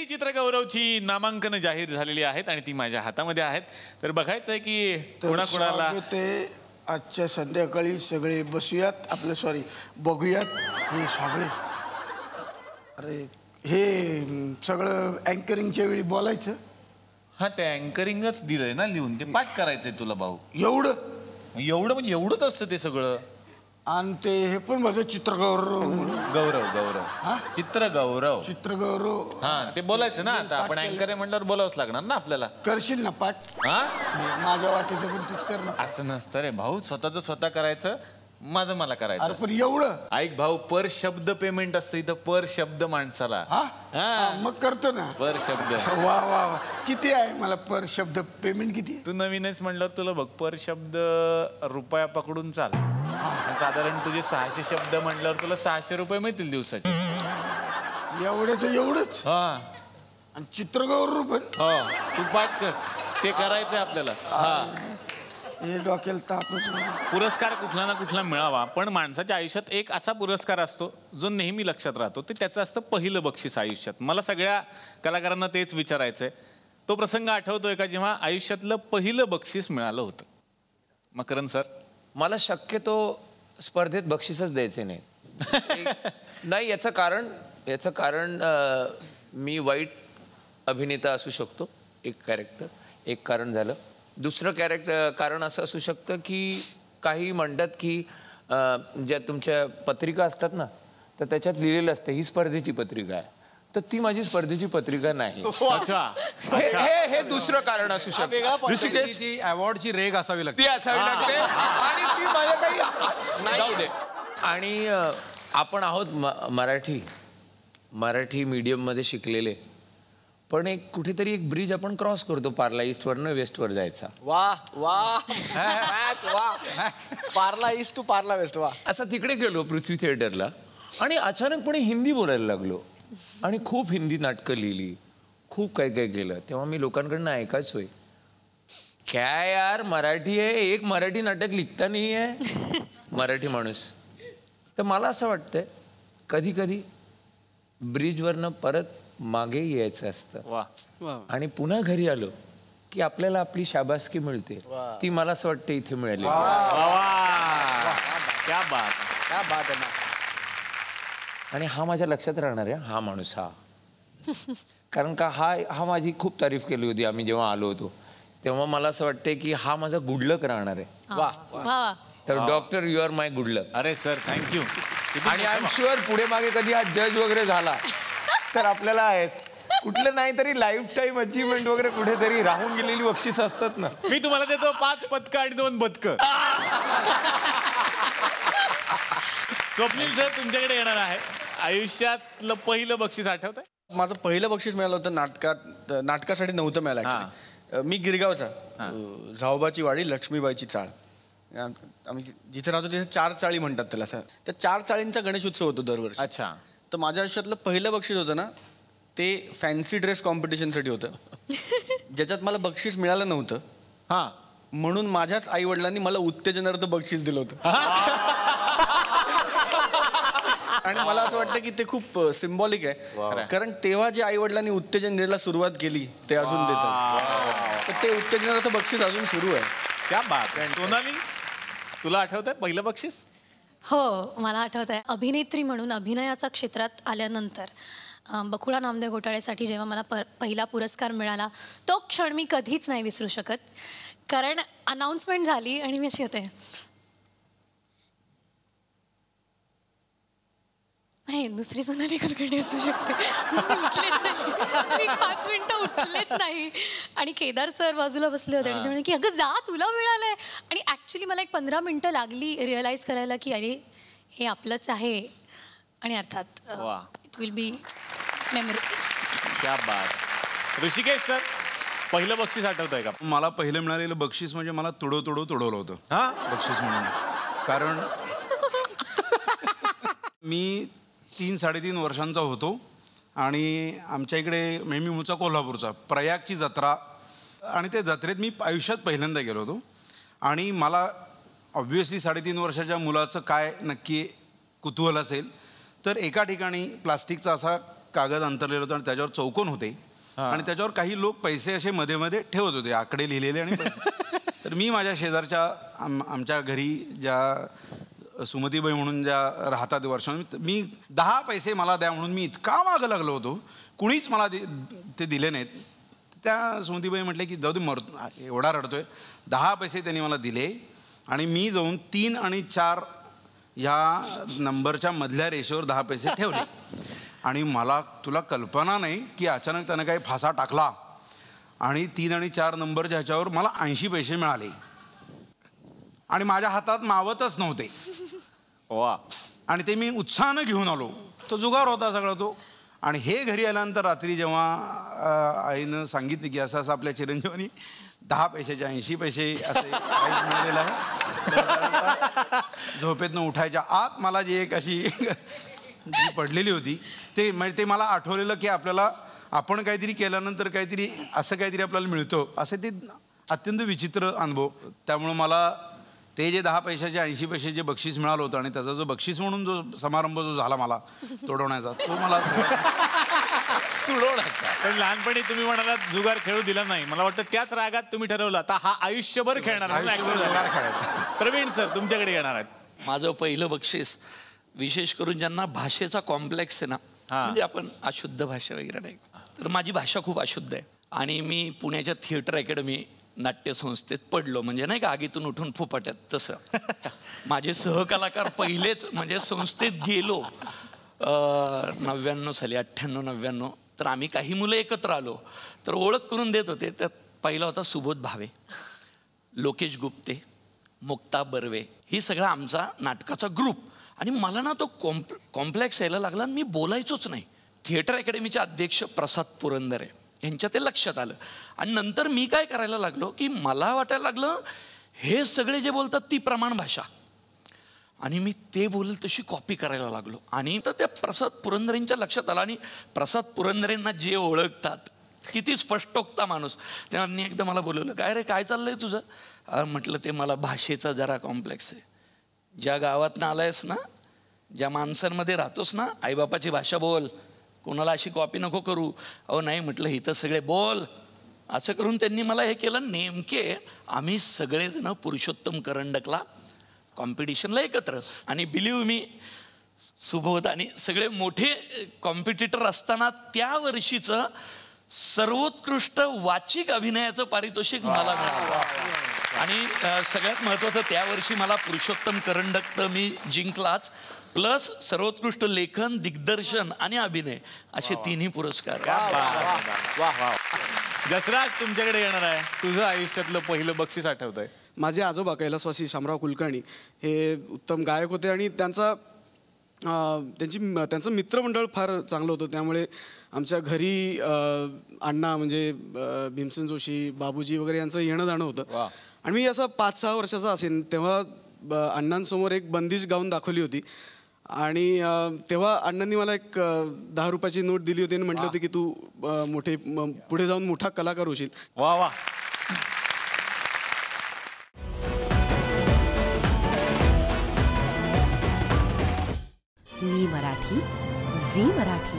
पहिली चित्रगौरवची नामांकन जाहीर झालेली आहेत आणि ती माझ्या हातामध्ये आहेत. तर बघायचं आहे की कोणाकोणाला ते आजच्या संध्याकाळी सगळे बसूयात आपलं सॉरी बघूयात हे सगळे. अरे हे सगळं अँकरिंगच्या वेळी बोलायचं. हा ते अँकरिंगच दिलंय ना लिहून, ते पाठ करायचंय तुला भाऊ. एवढं म्हणजे एवढंच असतं ते सगळं. आणि ते हे पण माझं चित्रगौरव चित्रगौरव हा ते बोलायचं ना. आता आपण अँकर आहे म्हणल्यावर बोलावंच लागणार ना आपल्याला. करशील ना पाठ? हा माझ्या वाटेचं पण तूच कर ना. असं नसतं रे भाऊ, स्वतःच स्वतः करायचं, माझं मला करायचं. अरे पण एवढं ऐक भाऊ, पर शब्द पेमेंट असतं इथं, पर शब्द माणसाला. मग करतो ना पर शब्द. वा वा वा. किती आहे मला पर शब्द पेमेंट किती? तू नवीनच म्हणल्यावर तुला बघ पर शब्द रुपया पकडून चाल. साधारण तुझे 600 शब्द म्हणल्यावर तुला 600 रुपये मिळतील दिवसाचे. एवढंच. हा आणि चित्रगौरव पण हो तू पाठ कर, ते करायचंय आपल्याला. हा हे डोक्याला तापच. पुरस्कार कुठला ना कुठला मिळावा, पण माणसाच्या आयुष्यात एक असा पुरस्कार असतो जो नेहमी लक्षात राहतो, ते त्याचं असतं पहिलं बक्षीस आयुष्यात. मला सगळ्या कलाकारांना तेच विचारायचंय. तो प्रसंग आठवतोय का जेव्हा आयुष्यातलं पहिलं बक्षीस मिळालं होतं? मकरंद सर. मला शक्यतो स्पर्धेत बक्षीसच द्यायचे नाही. नाही, याचं कारण मी वाईट अभिनेता असू शकतो, एक कॅरेक्टर, एक कारण झालं. दुसरं कारण असं असू शकतं की काही म्हणतात की ज्या तुमच्या पत्रिका असतात ना, तर त्याच्यात लिहिलेलं असतं ही स्पर्धेची पत्रिका आहे, तर ती माझी स्पर्धेची पत्रिका नाही. हे दुसरं कारण असू शकतं. ऋषिकेश, ती अवॉर्डची रेग असावी लागते, ती असावी लागते आणि ती माझ्या काही नाही. आणि आपण आहोत मराठी मीडियममध्ये शिकलेले, पण कुठेतरी एक ब्रिज आपण क्रॉस करतो पार्ला ईस्टवरनं वेस्टवर जायचा. वा वा वा. पार्ला ईस्ट टू पार्ला वेस्ट. वा. असं तिकडे गेलो पृथ्वी थिएटरला आणि अचानकपणे हिंदी बोलायला लागलो आणि खूप हिंदी नाटकं लिहिली, खूप काय काय केलं. तेव्हा मी लोकांकडनं ऐकायचोय, काय यार मराठी आहे, एक मराठी नाटक लिखता नाही आहे मराठी माणूस. तर मला असं वाटतंय कधी कधी ब्रिजवरनं परत मागे यायचं असतं आणि पुन्हा घरी आलो की आपल्याला आपली शाबासकी मिळते. ती मला असं वाटतं इथे मिळाली. क्या बात आहे ना. आणि हा माझ्या लक्षात राहणार आहे, हा माणूस हा. कारण का हा माझी खूप तारीफ केली होती आम्ही जेव्हा आलो होतो तेव्हा. मला असं वाटतंय की हा माझा गुड लक राहणार आहे. तर doctor, you are my good luck. अरे सर थँक्यू. आणि आय एम शुअर पुढे मागे कधी हा जज वगैरे झाला तर आपल्याला कुठलं नाही तरी लाईफ टाईम अचीवमेंट वगैरे कुठेतरी राहून गेलेली बक्षीस असतात ना. मी तुम्हाला देतो 5 पदकं आणि 2 बदकं. स्वप्नील सर तुमच्याकडे येणार आहे. आयुष्यातलं पहिलं बक्षीस आठवतंय? माझं पहिलं बक्षीस मिळालं होतं नाटकासाठी नव्हतं मिळालं ऍक्च्युली. मी गिरगावचा, झावबाची वाडी, लक्ष्मीबाईची चाळ. आम्ही जिथे राहतो तिथे 4 चाळी म्हणतात त्याला. त्या 4 चाळींचा गणेश उत्सव होतो दरवर्षी. अच्छा. तर माझ्या आयुष्यातलं पहिलं बक्षीस होतं ना, ते फॅन्सी ड्रेस कॉम्पिटिशनसाठी होतं, ज्याच्यात मला बक्षीस मिळालं नव्हतं. हां. म्हणून माझ्याच आई वडिलांनी मला उत्तेजनार्थ बक्षीस दिलं होतं. आणि मला असं वाटतं की ते खूप सिम्बॉलिक आहे, कारण तेव्हा जे आई वडिलांनी उत्तेजन द्यायला सुरुवात केली ते अजून देतात. तर ते उत्तेजनार्थ बक्षीस अजून सुरू आहे. क्या बात आहे. सोनाली, तुला आठवतंय पहिलं बक्षीस? हो, मला आठवत आहे. अभिनेत्री म्हणून अभिनयाच्या क्षेत्रात आल्यानंतर बकुळा नामदेव घोटाळेसाठी जेव्हा मला पहिला पुरस्कार मिळाला, तो क्षण मी कधीच नाही विसरू शकत. कारण अनाऊन्समेंट झाली आणि मी अशी होते, नाही दुसरी सोनाली कुलकर्णी असू शकते. मी 5 मिनिटं उठलेच नाही. आणि केदार सर बाजूला बसले होते आणि ते म्हणाले की अगं जा, तुला मिळालंय. आणि ॲक्च्युली मला एक 15 मिनिटं लागली रिअलाईज करायला की अरे हे आपलंच आहे. आणि अर्थात इट विल बी मेमोरेबल. क्या बात. ऋषिकेश सर, पहिलं बक्षीस आठवतंय का? मला पहिलं मिळालेलं बक्षीस म्हणजे मला तुडवलं होतं. बक्षीस म्हणून. कारण मी 3-3.5 वर्षांचा होतो आणि आमच्या इकडे मी मूळचा कोल्हापूरचा, प्रयागची जत्रा, आणि त्या जत्रेत मी आयुष्यात पहिल्यांदा गेलो होतो. आणि मला ऑब्व्हियसली 3.5 वर्षाच्या मुलाचं काय नक्की कुतूहल असेल, तर एका ठिकाणी प्लास्टिकचा असा कागद अंतरलेलं होतं आणि त्याच्यावर चौकोन होते आणि त्याच्यावर काही लोक पैसे असे मध्ये मध्ये ठेवत होते, आकडे लिहिलेले आणि पैसे. तर मी माझ्या शेजारच्या आमच्या घरी ज्या सुमतीबाई म्हणून ज्या राहतात वर्षांनी, मी 10 पैसे मला द्या म्हणून मी इतका मागं लागलो होतो, कुणीच मला ते दिले नाहीत. त्या सुमतीबाई म्हटले की जाऊ दे, एवढा रडतोय. 10 पैसे त्यांनी मला दिले आणि मी जाऊन 3 आणि 4 ह्या नंबरच्या मधल्या रेषेवर 10 पैसे ठेवले. आणि मला तुला कल्पना नाही की अचानक त्यानं काही फासा टाकला आणि 3 आणि 4 नंबरच्या ह्याच्यावर मला 80 पैसे मिळाले आणि माझ्या हातात मावतच नव्हते. वा. आणि ते मी उत्साहानं घेऊन आलो. तो जुगार होता सगळा तो. आणि हे घरी आल्यानंतर रात्री जेव्हा आईनं सांगितलं की असं असं आपल्या चिरंजीवानी 10 पैशाचे 80 पैसे असे प्राईज मिळालेलं आहे, झोपेतनं उठायच्या आत मला जी एक अशी जी पडलेली होती ते म्हणजे ते मला आठवलेलं की आपल्याला आपण काहीतरी केल्यानंतर काहीतरी असं काहीतरी आपल्याला मिळतं, असं ते अत्यंत विचित्र अनुभव. त्यामुळं मला ते जे 10 पैशाचे 80 पैसे जे बक्षीस मिळालं होतं आणि त्याचा जो बक्षीस म्हणून जो समारंभ जो झाला मला तोडवण्याचा, तो मला पण लहानपणी तुम्ही म्हणाला जुगार खेळू दिला नाही, मला वाटतं त्याच रागात तुम्ही ठरवलं आता हा आयुष्यभर खेळणार. जुगार खेळायचा. प्रवीण सर तुमच्याकडे येणार आहेत. माझं पहिलं बक्षीस विशेष करून ज्यांना भाषेचा कॉम्प्लेक्स आहे ना, म्हणजे आपण अशुद्ध भाषा वगैरे नाही, तर माझी भाषा खूप अशुद्ध आहे. आणि मी पुण्याच्या थिएटर अकॅडमी नाट्यसंस्थेत पडलो, म्हणजे नाही का आगीतून उठून फुफाट्यात तसं. माझे सहकलाकार पहिलेच म्हणजे संस्थेत गेलो 99 साली, 98-99. तर आम्ही काही मुलं एकत्र आलो तर ओळख करून देत होते. त्यात पहिला होता सुबोध भावे, लोकेश गुप्ते, मुक्ता बर्वे, ही सगळा आमचा नाटकाचा ग्रुप. आणि मला ना तो कॉम्प्लेक्स यायला लागला आणि मी बोलायचोच नाही. थिएटर अकॅडमीचे अध्यक्ष प्रसाद पुरंदरे यांच्या ते लक्षात आलं. आणि नंतर मी काय करायला लागलो की मला वाटायला लागलं हे सगळे जे बोलतात ती प्रमाण भाषा, आणि मी ते बोलेल तशी कॉपी करायला लागलो. आणि तर त्या प्रसाद पुरंदरेंच्या लक्षात आलं. आणि प्रसाद पुरंदरेंना जे ओळखतात, किती स्पष्टोक्ता माणूस, त्यांनी एकदा मला बोलवलं, काय रे काय चाललंय तुझं? म्हटलं ते मला भाषेचा जरा कॉम्प्लेक्स आहे. ज्या गावातनं आलायस ना, ज्या माणसांमध्ये राहतोस ना, आईबापाची भाषा बोल, कोणाला अशी कॉपी नको करू. अहो नाही म्हटलं, इथं सगळे बोल. असं करून त्यांनी मला हे केलं. नेमके आम्ही सगळेजण पुरुषोत्तम करंडकला कॉम्पिटिशनला एकत्र. आणि बिलीव्ह मी, सुबोध आणि सगळे मोठे कॉम्पिटिटर असताना त्या वर्षीचं सर्वोत्कृष्ट वाचिक अभिनयाचं पारितोषिक मला मिळालं. आणि सगळ्यात महत्त्वाचं, त्यावर्षी मला पुरुषोत्तम करंडक तर मी जिंकलाच, प्लस सर्वोत्कृष्ट लेखन, दिग्दर्शन आणि अभिनय असे 3ही पुरस्कार. जसराज तुमच्याकडे येणार आहे. तुझं आयुष्यातलं पहिलं बक्षीस आठवत आहे? माझे आजोबा कैलासवासी शामराव कुलकर्णी हे उत्तम गायक होते आणि त्यांचं मित्रमंडळ फार चांगलं होतं. त्यामुळे आमच्या घरी अण्णा म्हणजे भीमसेन जोशी, बाबूजी वगैरे यांचं येणं जाणं होतं. आणि मी असं 5-6 वर्षाचा असेल तेव्हा अण्णांसमोर एक बंदिश गाऊन दाखवली होती. आणि तेव्हा अण्णांनी मला एक 10 रुपयाची नोट दिली होती आणि म्हटलं होतं की तू पुढे जाऊन मोठा कलाकार होशील. वा वा. मी मराठी, झी मराठी.